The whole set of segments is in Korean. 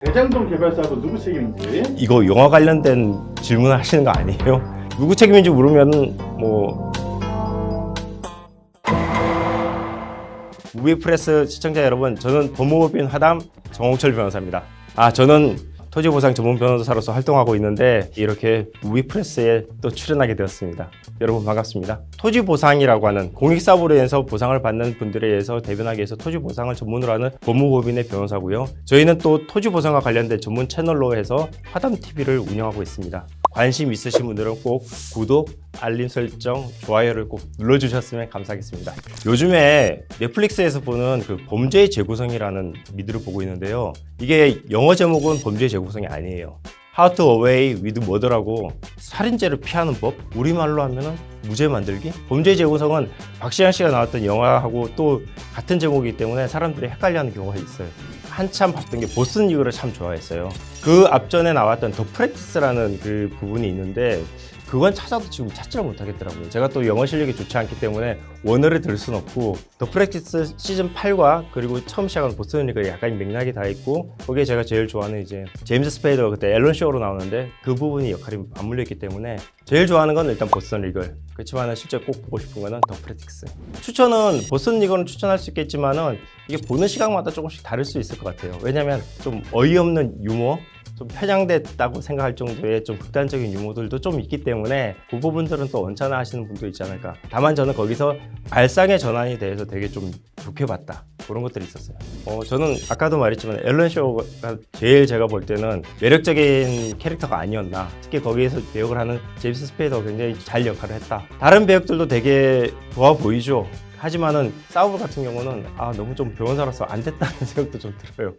대장동 개발 사고 누구 책임인지? 이거 영화 관련된 질문을 하시는 거 아니에요? 누구 책임인지 물으면 뭐 무비프레스 시청자 여러분, 저는 법무법인 화담 정홍철 변호사입니다. 저는 토지보상 전문 변호사로서 활동하고 있는데 이렇게 무비프레스에 또 출연하게 되었습니다. 여러분 반갑습니다. 토지보상이라고 하는 공익사업으로 인해서 보상을 받는 분들에 의해서 대변하기 위해서 토지보상을 전문으로 하는 법무법인의 변호사고요. 저희는 또 토지보상과 관련된 전문 채널로 해서 화담TV를 운영하고 있습니다. 관심 있으신 분들은 꼭 구독, 알림 설정, 좋아요를 꼭 눌러주셨으면 감사하겠습니다. 요즘에 넷플릭스에서 보는 그 범죄의 재구성이라는 미드를 보고 있는데요. 이게 영어 제목은 범죄의 재구성이 아니에요. How to Away with Murder라고 살인죄를 피하는 법, 우리말로 하면은 무죄 만들기? 범죄의 재구성은 박시영 씨가 나왔던 영화하고 또 같은 제목이기 때문에 사람들이 헷갈려하는 경우가 있어요. 한참 봤던 게 보스턴 리그를 참 좋아했어요. 그 앞전에 나왔던 더 프랙티스라는 그 부분이 있는데 그건 찾아도 지금 찾지를 못하겠더라고요. 제가 또 영어 실력이 좋지 않기 때문에 원어를 들 순 없고 더 프랙티스 시즌 8과 그리고 처음 시작한 보스턴 리그가 약간 맥락이 다 있고 거기에 제가 제일 좋아하는 이제 제임스 스페이더가 그때 앨런 쇼로 나오는데 그 부분이 역할이 맞물려 있기 때문에 제일 좋아하는 건 일단 보스턴 리그. 그렇지만 실제 꼭 보고 싶은 거는 더 프랙티스. 추천은 보스턴 리그는 추천할 수 있겠지만은 이게 보는 시각마다 조금씩 다를 수 있을 것 같아요. 왜냐면 좀 어이없는 유머, 좀 편향됐다고 생각할 정도의 좀 극단적인 유머들도 좀 있기 때문에 그 부분들은 또 원찬화 하시는 분도 있지 않을까. 다만 저는 거기서 발상의 전환에 대해서 되게 좀 좋게 봤다. 그런 것들이 있었어요. 저는 아까도 말했지만 앨런 쇼가 제일 제가 볼 때는 매력적인 캐릭터가 아니었나. 특히 거기에서 배역을 하는 제임스 스페이더가 굉장히 잘 역할을 했다. 다른 배역들도 되게 좋아 보이죠. 하지만은 사우블 같은 경우는 너무 좀 변호사로서 안 됐다는 생각도 좀 들어요.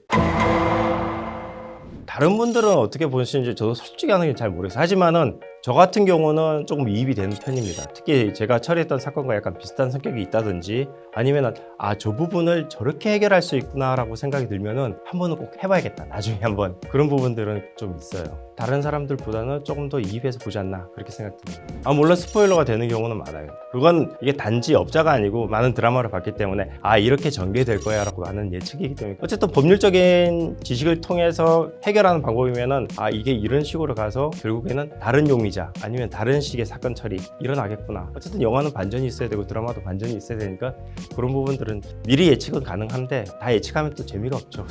다른 분들은 어떻게 보시는지 저도 솔직히 하는 게 잘 모르겠어요. 하지만은 저 같은 경우는 조금 이입이 되는 편입니다. 특히 제가 처리했던 사건과 약간 비슷한 성격이 있다든지 아니면은 저 부분을 저렇게 해결할 수 있구나 라고 생각이 들면은 한 번은 꼭 해봐야겠다, 나중에 한번. 그런 부분들은 좀 있어요. 다른 사람들보다는 조금 더 이입해서 보지 않나 그렇게 생각됩니다. 물론 스포일러가 되는 경우는 많아요. 그건 이게 단지 업자가 아니고 많은 드라마를 봤기 때문에 이렇게 전개될 거야 라고 하는 예측이기 때문에 어쨌든 법률적인 지식을 통해서 해결하는 방법이면은 이게 이런 식으로 가서 결국에는 다른 용의자 아니면 다른 식의 사건 처리 일어나겠구나. 어쨌든 영화는 반전이 있어야 되고 드라마도 반전이 있어야 되니까 그런 부분들은 미리 예측은 가능한데 다 예측하면 또 재미가 없죠.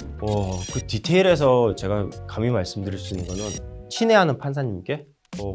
그 디테일에서 제가 감히 말씀드릴 수 있는 거는 친애하는 판사님께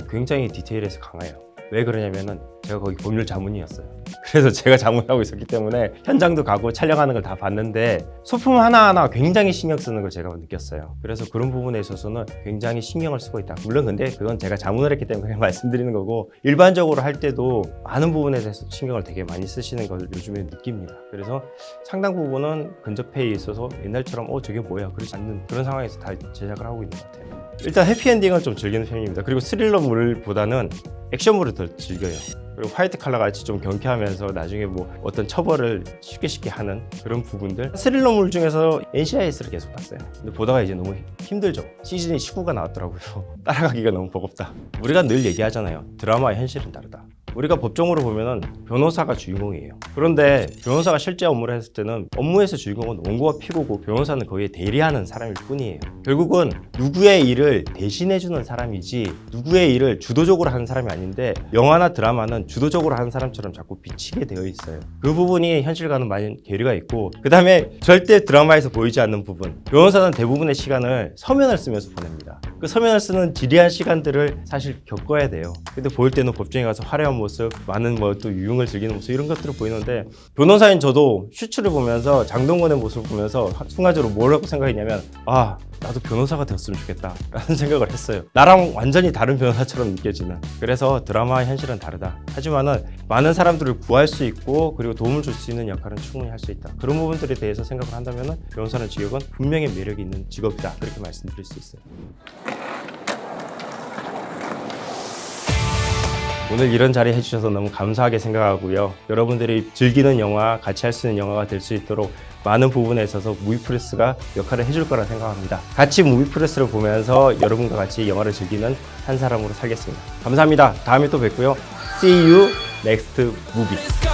굉장히 디테일에서 강해요. 왜 그러냐면은 제가 거기 법률 자문이었어요. 그래서 제가 자문하고 있었기 때문에 현장도 가고 촬영하는 걸 다 봤는데 소품 하나하나 굉장히 신경 쓰는 걸 제가 느꼈어요. 그래서 그런 부분에 있어서는 굉장히 신경을 쓰고 있다. 물론 근데 그건 제가 자문을 했기 때문에 그냥 말씀드리는 거고 일반적으로 할 때도 많은 부분에 대해서 신경을 되게 많이 쓰시는 걸 요즘에 느낍니다. 그래서 상당 부분은 근접해에 있어서 옛날처럼 저게 뭐야 그러지 않는 그런 상황에서 다 제작을 하고 있는 것 같아요. 일단 해피엔딩을 좀 즐기는 편입니다. 그리고 스릴러물보다는 액션물을 더 즐겨요. 그리고 화이트 칼라 같이 좀 경쾌하면서 나중에 뭐 어떤 처벌을 쉽게 하는 그런 부분들. 스릴러물 중에서 NCIS를 계속 봤어요. 근데 보다가 이제 너무 힘들죠. 시즌이 19가 나왔더라고요. 따라가기가 너무 버겁다. 우리가 늘 얘기하잖아요. 드라마와 현실은 다르다. 우리가 법정으로 보면은 변호사가 주인공이에요. 그런데 변호사가 실제 업무를 했을 때는 업무에서 주인공은 원고와 피고고 변호사는 거기에 대리하는 사람일 뿐이에요. 결국은 누구의 일을 대신해주는 사람이지 누구의 일을 주도적으로 하는 사람이 아닌데 영화나 드라마는 주도적으로 하는 사람처럼 자꾸 비치게 되어 있어요. 그 부분이 현실과는 많이 괴리가 있고 그 다음에 절대 드라마에서 보이지 않는 부분, 변호사는 대부분의 시간을 서면을 쓰면서 보냅니다. 그 서면을 쓰는 지리한 시간들을 사실 겪어야 돼요. 근데 보일 때는 법정에 가서 화려한 모습, 많은 또 유흥을 즐기는 모습 이런 것들을 보이는데 변호사인 저도 슈츠를 보면서 장동건의 모습을 보면서 순간적으로 뭐라고 생각했냐면 나도 변호사가 되었으면 좋겠다 라는 생각을 했어요. 나랑 완전히 다른 변호사처럼 느껴지는. 그래서 드라마와 현실은 다르다. 하지만은 많은 사람들을 구할 수 있고 그리고 도움을 줄 수 있는 역할은 충분히 할 수 있다. 그런 부분들에 대해서 생각을 한다면은 변호사는 직업은 분명히 매력이 있는 직업이다. 그렇게 말씀드릴 수 있어요. 오늘 이런 자리 해주셔서 너무 감사하게 생각하고요. 여러분들이 즐기는 영화, 같이 할 수 있는 영화가 될 수 있도록 많은 부분에 있어서 무비프레스가 역할을 해줄 거라 생각합니다. 같이 무비프레스를 보면서 여러분과 같이 영화를 즐기는 한 사람으로 살겠습니다. 감사합니다. 다음에 또 뵙고요. See you next movie.